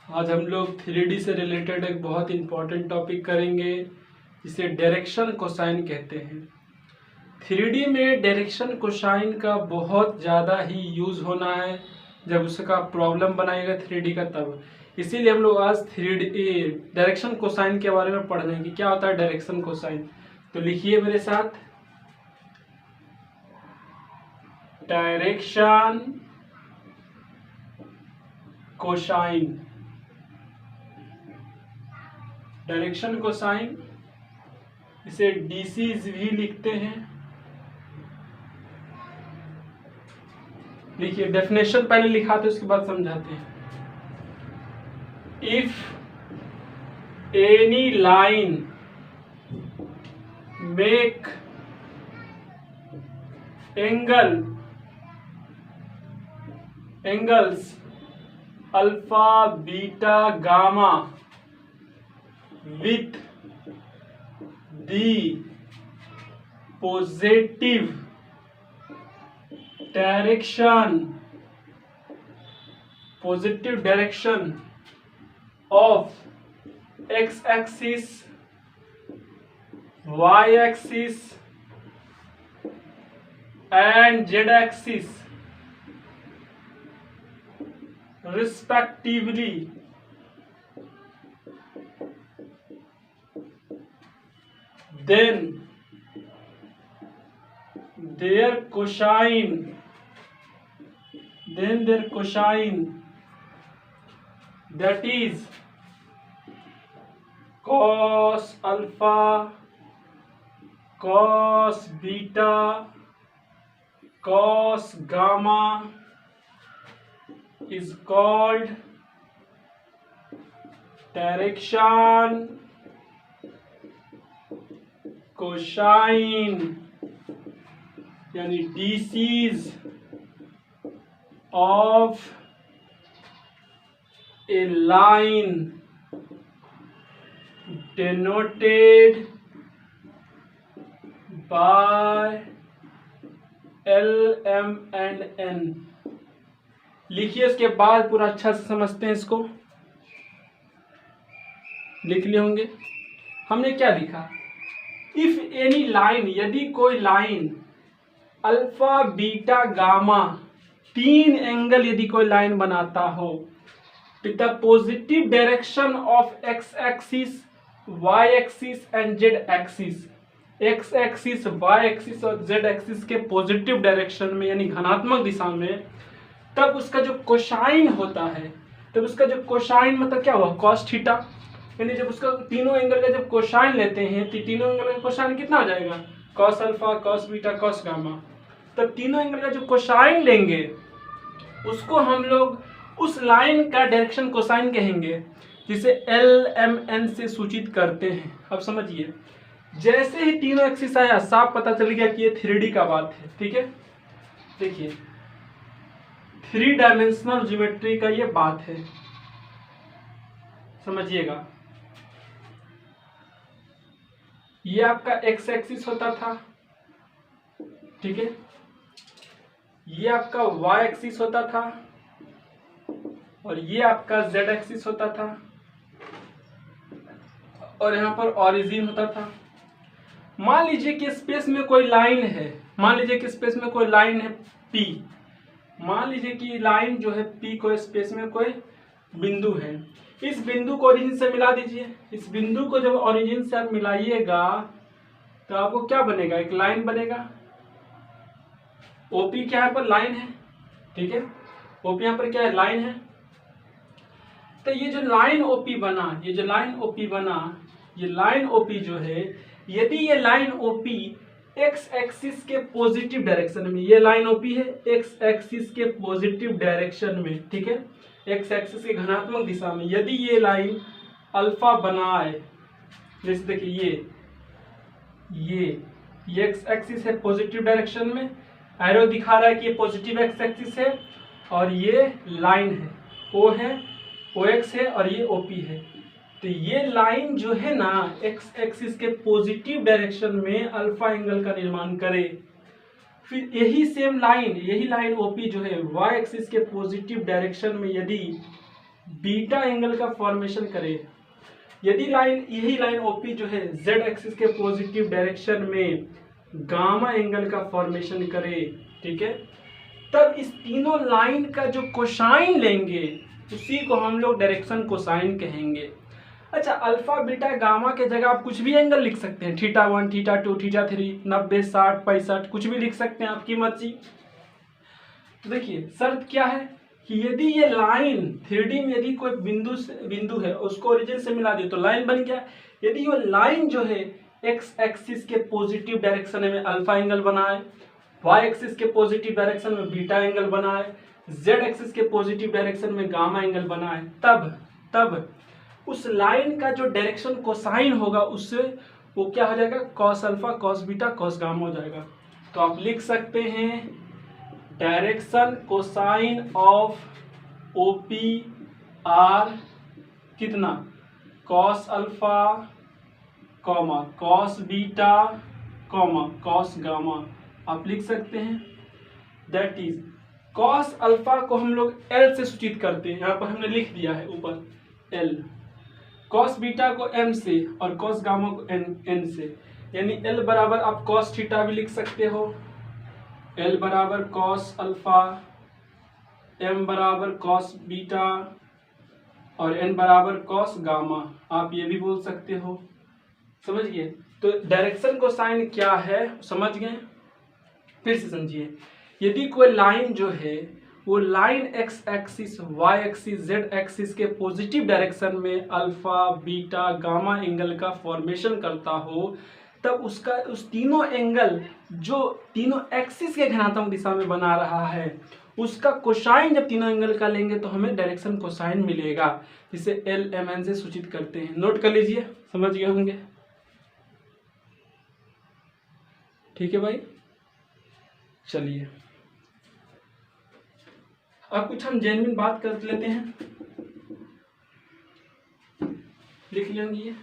आज हम लोग 3D से रिलेटेड एक बहुत इम्पोर्टेंट टॉपिक करेंगे जिसे डायरेक्शन कोसाइन कहते हैं। 3D में डायरेक्शन कोसाइन का बहुत ज़्यादा ही यूज़ होना है जब उसका प्रॉब्लम बनाएगा 3D का, तब इसीलिए हम लोग आज 3D डायरेक्शन कोसाइन के बारे में पढ़ रहे हैं कि क्या होता है डायरेक्शन कोसाइन। तो लिखिए मेरे साथ, डायरेक्शन कोसाइन। डायरेक्शन कोसाइन इसे डीसीज भी लिखते हैं। देखिए डेफिनेशन पहले लिखा तो उसके बाद समझाते हैं। If any line make angles alpha beta gamma with the positive direction of x-axis, y-axis and z-axis respectively, then their cosine that is cos alpha, cos beta, cos gamma is called direction cosine, यानी DCs of a line denoted by L M and N. लिखिए, इसके बाद पूरा अच्छा से समझते हैं इसको। लिख लिए होंगे। हमने क्या लिखा? इफ एनी लाइन, यदि कोई लाइन अल्फा बीटा गामा तीन एंगल यदि कोई लाइन बनाता हो with the positive direction of X axis, Y axis and Z axis, X axis, Y axis और जेड एक्सिस के पॉजिटिव डायरेक्शन में यानी धनात्मक दिशा में, तब उसका जो कोसाइन होता है, तब उसका जो कोसाइन मतलब क्या हुआ? Cos theta. यानी जब उसका तीनों एंगल का जब कोसाइन लेते हैं तो तीनों एंगल का कोसाइन कितना हो जाएगा? Cos alpha, cos beta, cos gamma. तब तीनों एंगल का जो कोसाइन लेंगे उसको हम लोग उस लाइन का डायरेक्शन कोसाइन कहेंगे, जिसे एल एम एन से सूचित करते हैं। अब समझिए, जैसे ही तीनों एक्सिस आया साफ पता चल गया कि ये 3D का बात है। ठीक है, देखिए 3 डायमेंशनल ज्योमेट्री का ये बात है, समझिएगा। ये आपका एक्स एक्सिस होता था, ठीक है, ये आपका वाई एक्सिस होता था और ये आपका जेड एक्सिस होता था और यहाँ पर ओरिजिन होता था। मान लीजिए कि स्पेस में कोई लाइन है, मान लीजिए कि स्पेस में कोई लाइन है P, मान लीजिए कि लाइन जो है P को स्पेस में कोई बिंदु है। इस बिंदु को ओरिजिन से मिला दीजिए। इस बिंदु को जब ओरिजिन से आप मिलाइएगा तो आपको क्या बनेगा? एक लाइन बनेगा। ओपी क्या है? पर लाइन है, ठीक है, ओपी यहाँ पर क्या है? लाइन है। तो ये जो लाइन ओपी बना, ये जो लाइन ओपी बना, ये लाइन ओपी जो है, यदि ये लाइन ओपी एक्स एक्सिस के पॉजिटिव डायरेक्शन में, ये लाइन ओपी है एक्स एक्सिस के पॉजिटिव डायरेक्शन में, ठीक है, एक्स एक्सिस के धनात्मक दिशा में, यदि ये लाइन अल्फा बनाए, जैसे देखिए ये एक्स एक्सिस है पॉजिटिव डायरेक्शन में, एरो दिखा रहा है कि ये पॉजिटिव एक्स एक्सिस है और ये लाइन है, ओ है, ओ एक्स है और ये ओपी है। तो ये लाइन जो है ना एक्स एक्सिस के पॉजिटिव डायरेक्शन में अल्फा एंगल का निर्माण करे। फिर यही लाइन ओपी जो है वाई एक्सिस के पॉजिटिव डायरेक्शन में यदि बीटा एंगल का फॉर्मेशन करे, यदि लाइन यही लाइन ओपी जो है जेड एक्सिस के पॉजिटिव डायरेक्शन में गामा एंगल का फॉर्मेशन करे, ठीक है, तब इस तीनों लाइन का जो कोसाइन लेंगे उसी को हम लोग डायरेक्शन कोसाइन कहेंगे। अच्छा, अल्फा बीटा गामा के जगह आप कुछ भी एंगल लिख सकते हैं, थीटा 1 थीटा 2 थीटा 3 90 60 65 कुछ भी लिख सकते हैं, आपकी मर्जी। तो देखिए शर्त क्या है कि यदि ये लाइन 3D में यदि कोई बिंदु है उसको ओरिजिन से मिला दिए तो लाइन बन गया। यदि वो लाइन जो है एक्स एक्सिस के पॉजिटिव डायरेक्शन में अल्फा एंगल बनाए, वाई एक्सिस के पॉजिटिव डायरेक्शन में बीटा एंगल बनाए, जेड एक्सिस के पॉजिटिव डायरेक्शन में गामा एंगल बनाए, तब उस लाइन का जो डायरेक्शन कोसाइन होगा उससे वो क्या हो जाएगा, cos alpha cos beta cos gamma हो जाएगा। तो आप लिख सकते हैं direction cosine of OP are कितना, cos alpha comma cos beta comma cos gamma आप लिख सकते हैं। दैट इज कॉस अल्फा को हम लोग एल से सूचित करते हैं, यहाँ पर हमने लिख दिया है ऊपर एल, कॉस बीटा को एम से और कॉस गामा को एन से, यानी एल बराबर आप कॉस थीटा भी लिख सकते हो, एल बराबर कॉस अल्फा, एम बराबर कॉस बीटा और एन बराबर कॉस गामा, आप ये भी बोल सकते हो। समझ गए? तो डायरेक्शन कोसाइन क्या है समझ गए? फिर से समझिए, यदि कोई लाइन जो है वो line X axis Y axis Z axis के पॉजिटिव डायरेक्शन में अल्फा बीटा गामा एंगल का फॉर्मेशन करता हो, तब उसका उस तीनों एंगल जो तीनों एक्सिस के धनात्मक दिशा में बना रहा है उसका कोसाइन जब तीनों एंगल का लेंगे तो हमें डायरेक्शन कोसाइन मिलेगा, जिसे एल एम एन से सूचित करते हैं। नोट कर लीजिए, समझ गए होंगे? ठीक है भाई, चलिए अब कुछ हम जेन्युइन बात कर लेते हैं, लिख लेंगे।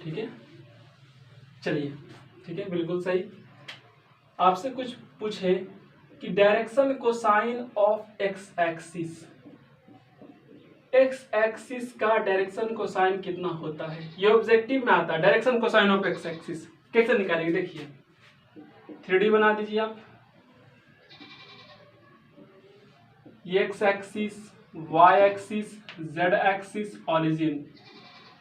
ठीक है, चलिए ठीक है, बिल्कुल सही। आपसे कुछ पूछे कि direction cosine of X axis, X axis का डायरेक्शन कोसाइन कितना होता है, ये ऑब्जेक्टिव में आता है। Direction cosine of X axis कैसे निकालेंगे, देखिए 3D बना दीजिए आप, ये X axis Y axis Z axis origin.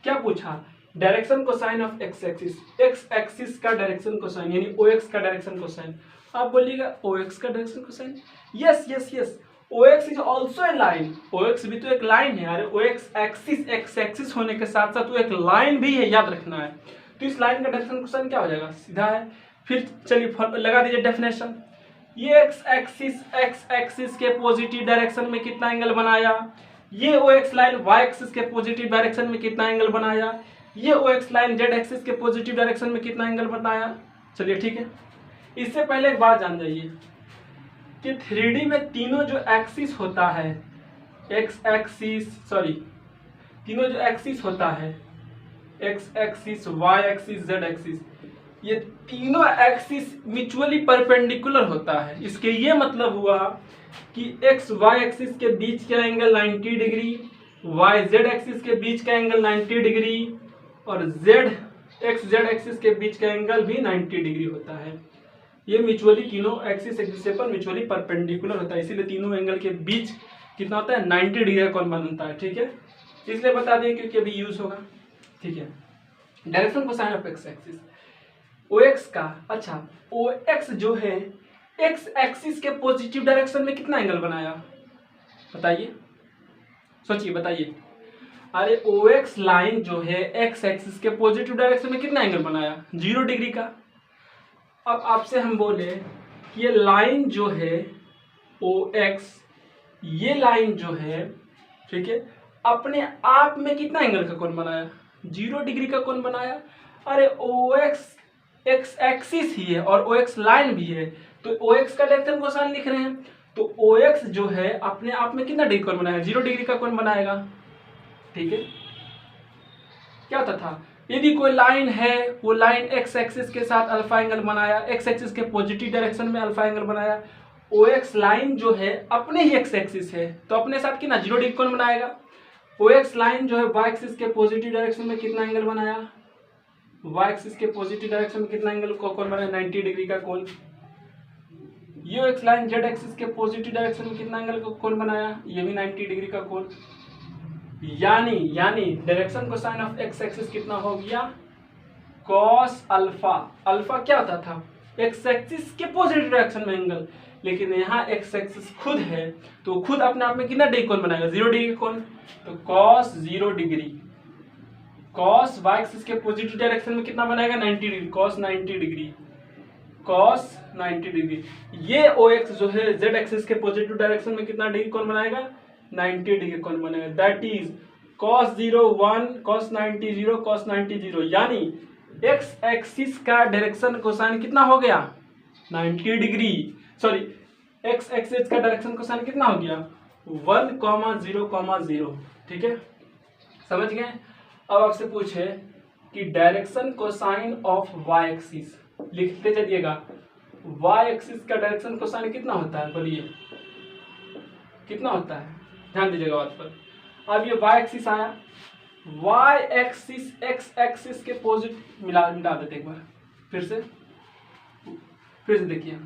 क्या पूछा, direction cosine of X axis, X axis का डायरेक्शन कोसाइन यानी ओ एक्स का डायरेक्शन कोसाइन। आप बोलिएगा ओ एक्स का direction cosine, yes yes yes, OX is also a line, OX भी तो एक लाइन है। अरे OX एक्सिस एक्स एक्सिस होने के साथ साथ वो एक लाइन भी है, याद रखना है। तो इस लाइन का डायरेक्शन कोसाइन क्या हो जाएगा, सीधा है। फिर चलिए लगा दीजिए डेफिनेशन, ये एक्स एक्सिस के पॉजिटिव डायरेक्शन में कितना एंगल बनाया, ये OX लाइन Y एक्सिस के पॉजिटिव डायरेक्शन में कितना एंगल बनाया, ये OX लाइन Z एक्सिस के पॉजिटिव डायरेक्शन में कितना एंगल बनाया। चलिए ठीक है, इससे पहले एक बात जान जाइए कि 3D में तीनों जो एक्सिस होता है, तीनों जो एक्सिस होता है, X axis Y axis Z axis, ये तीनों एक्सिस म्यूचुअली परपेंडिकुलर होता है। इसके ये मतलब हुआ कि एक्स वाई एक्सिस के बीच का angle 90 degree, Y Z axis के बीच का एंगल 90 डिग्री और जेड एक्स जेड एक्सिस के बीच का एंगल भी 90 डिग्री होता है। ये म्यूचुअली तीनों एक्सिस एक दूसरे पर म्यूचुअली परपेंडिकुलर होता है, इसीलिए तीनों एंगल के बीच कितना होता है, 90 डिग्री का कोण बनता है। ठीक है, इसलिए बता दें क्योंकि अभी यूज होगा। ठीक है, direction cosine of X axis OX का, अच्छा OX जो है एक्स एक्सिस के पॉजिटिव डायरेक्शन में कितना एंगल बनाया, बताइए, सोचिए बताइए। अरे OX लाइन जो है एक्स एक्सिस के पॉजिटिव डायरेक्शन में कितना एंगल बनाया, 0 डिग्री का। अब आपसे हम बोले कि ये लाइन जो है OX, ये लाइन जो है, ठीक है, अपने आप में कितना एंगल का कोण बनाया, 0 डिग्री का कोण बनाया। अरे OX एक्स एक्सिस ही है और OX लाइन भी है, तो OX का डायरेक्शन कोसाइन लिख रहे हैं, तो OX जो है अपने आप में कितना डिग्री कोण बनाएगा, 0 डिग्री का कोण बनाएगा। ठीक है, क्या होता था, यदि कोई लाइन है, वो लाइन एक्स एक्सिस के साथ अल्फा एंगल बनाया, एक्स एक्सिस के पॉजिटिव डायरेक्शन में अल्फा एंगल बनाया, ओ एक्स लाइन जो है अपने ही एक्स एक्सिस है तो अपने साथ कितना 0 डिग्री कोण बनाएगा। ओ एक्स लाइन जो है वाई एक्सिस के पॉजिटिव डायरेक्शन में कितना एंगल बनाया, वाई एक्सिस के पॉजिटिव डायरेक्शन में कितना एंगल को कोण बनाया, 90 डिग्री का कोण। ये एक्स लाइन जेड एक्सिस के पॉजिटिव डायरेक्शन में कितना एंगल को कोण बनाया, ये भी 90 डिग्री का कोण। यानी direction cosine of X axis कितना हो गया, कॉस अल्फा। अल्फा क्या होता था, एक्स एक्सिस के पॉजिटिव डायरेक्शन में एंगल, लेकिन यहाँ एक्स एक्सिस खुद है तो खुद अपने आप में कितना डिग्री कोण बनाएगा, 0 डिग्री कोण। तो cos 0 degree, cos Y axis के पॉजिटिव डायरेक्शन में कितना बनाएगा, 90 degree, cos 90 degree, cos 90 degree. ये ओ एक्स जो है जेड एक्सिस के पॉजिटिव डायरेक्शन में कितना डिग्री कोण बनाएगा, 90 डिग्री कोण बनेगा। That is cos 0 1 cos 90 0 cos 90 0। यानी एक्स एक्सिस का डायरेक्शन कोसाइन कितना हो गया, 90 डिग्री। सॉरी, एक्स एक्सिस का डायरेक्शन कोसाइन कितना हो गया, 1, 0, 0। ठीक है, समझ गए। अब आपसे पूछे कि direction cosine of Y axis, लिखते चलिएगा। वाई एक्सिस का डायरेक्शन कोसाइन कितना होता है, बोलिए कितना होता है, ध्यान दीजिएगा बात पर। अब ये वाई एक्सिस आया, वाई एक्सिस एक्स एक्सिस के पॉजिटिव मिटा देते एक बार, फिर से देखिए।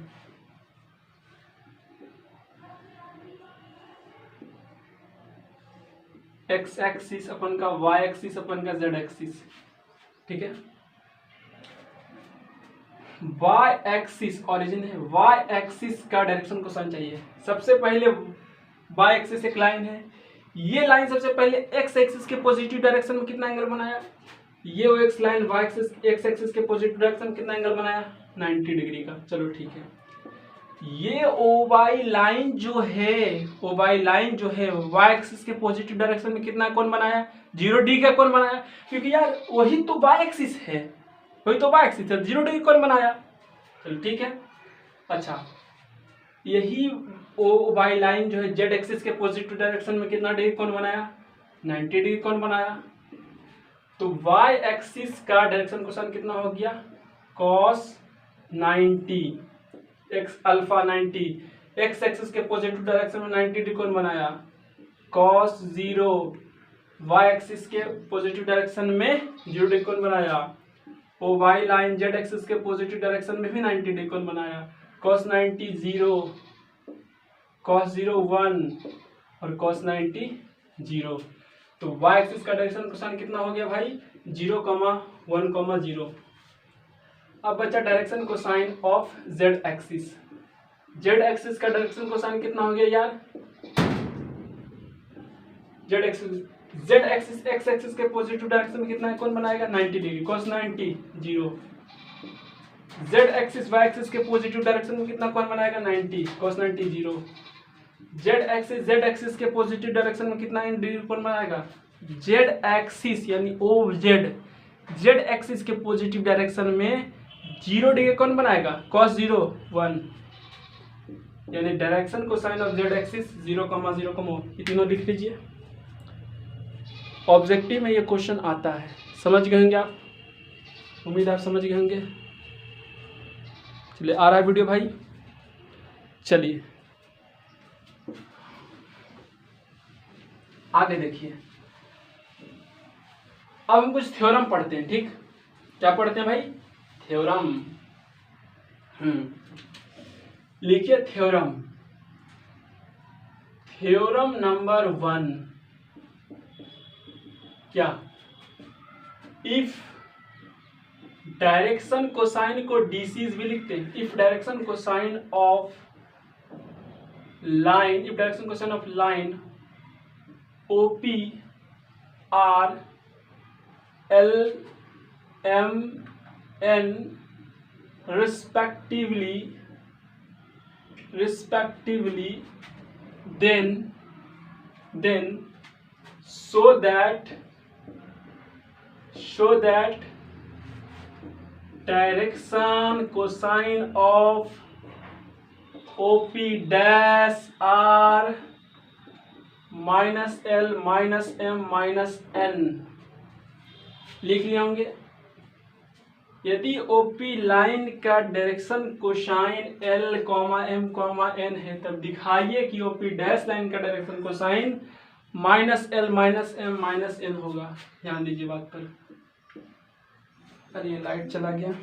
एक्स एक्सिस अपन का, वाई एक्सिस अपन का, जेड एक्सिस। ठीक है, वाई एक्सिस ओरिजिन है, वाई एक्सिस का डायरेक्शन कोसाइन चाहिए। सबसे पहले वाई एक्सिस एक लाइन है, ये लाइन सबसे पहले एक्स एक्सिस के पॉजिटिव डायरेक्शन में कितना एंगल बनाया, ये वो X line Y axis X axis के पॉजिटिव डायरेक्शन में कितना एंगल बनाया, 90 डिग्री का। चलो ठीक है, ये ओ वाई लाइन जो है, ओ वाई लाइन जो है वाई एक्सिस के पॉजिटिव डायरेक्शन में कितना कोण बनाया, 0 डिग्री का कोण बनाया, क्योंकि यार वही तो वाई एक्सिस है, वही तो वाई एक्सिस है, 0 डिग्री कोण बनाया। चलो ठीक है, अच्छा यही ओ वाई लाइन जो है जेड एक्सिस के पॉजिटिव डायरेक्शन में कितना डिग्री कोण बनाया, 90 डिग्री कोण बनाया। तो वाई एक्सिस का डायरेक्शन कोसाइन कितना हो गया, cos 90 X alpha 90, X axis के पॉजिटिव डायरेक्शन में 90 डिग्री कोण बनाया, कॉस 0, वाई एक्सिस के पॉजिटिव डायरेक्शन में 0 डिग्री कोण बनाया। O Y line Z axis के पॉजिटिव डायरेक्शन में भी 90 डिग्री कोण बनाया, cos 90 0, cos 0 1 और cos 90 0। तो y एक्सिस का डायरेक्शन कोसाइन कितना हो गया भाई, 0, 1, 0। अब बचा direction cosine of z axis. z axis का डायरेक्शन कोसाइन कितना हो गया यार, z एक्सिस x एक्सिस के पॉजिटिव डायरेक्शन में कितना कोण बनाएगा, 90 degree, cos 90 0। z axis y axis के पॉजिटिव डायरेक्शन में कितना कोण बनाएगा, 90, cos 90 0। z एक्सिस के पॉजिटिव डायरेक्शन में कितना डिग्री कोण बनाएगा, z एक्सिस यानी ओ z एक्सिस के पॉजिटिव डायरेक्शन में 0 डिग्री कोण बनाएगा, cos 0 1। यानी direction cosine of z axis 0, 0, ये तीनों लिख लीजिए। ऑब्जेक्टिव में ये क्वेश्चन आता है, समझ गए होंगे आप, उम्मीद आप समझ गए होंगे। चलिए, आ रहा है वीडियो भाई, चलिए आगे देखिए। अब हम कुछ थ्योरम पढ़ते हैं। ठीक, क्या पढ़ते हैं भाई, थ्योरम। लिखिए थ्योरम। थ्योरम नंबर 1, क्या, इफ डायरेक्शन कोसाइन को डीसीज भी लिखते हैं। If direction cosine of line, if direction cosine of line OP are L M N respectively, then show that direction cosine of OP dash R minus L minus M minus N लिख लिए होंगे। यदि OP line का direction cosine L M N है, तब दिखाइए कि OP dash line का direction cosine minus L minus M minus N होगा। ध्यान दीजिए बात पर। अरे लाइट चला गया।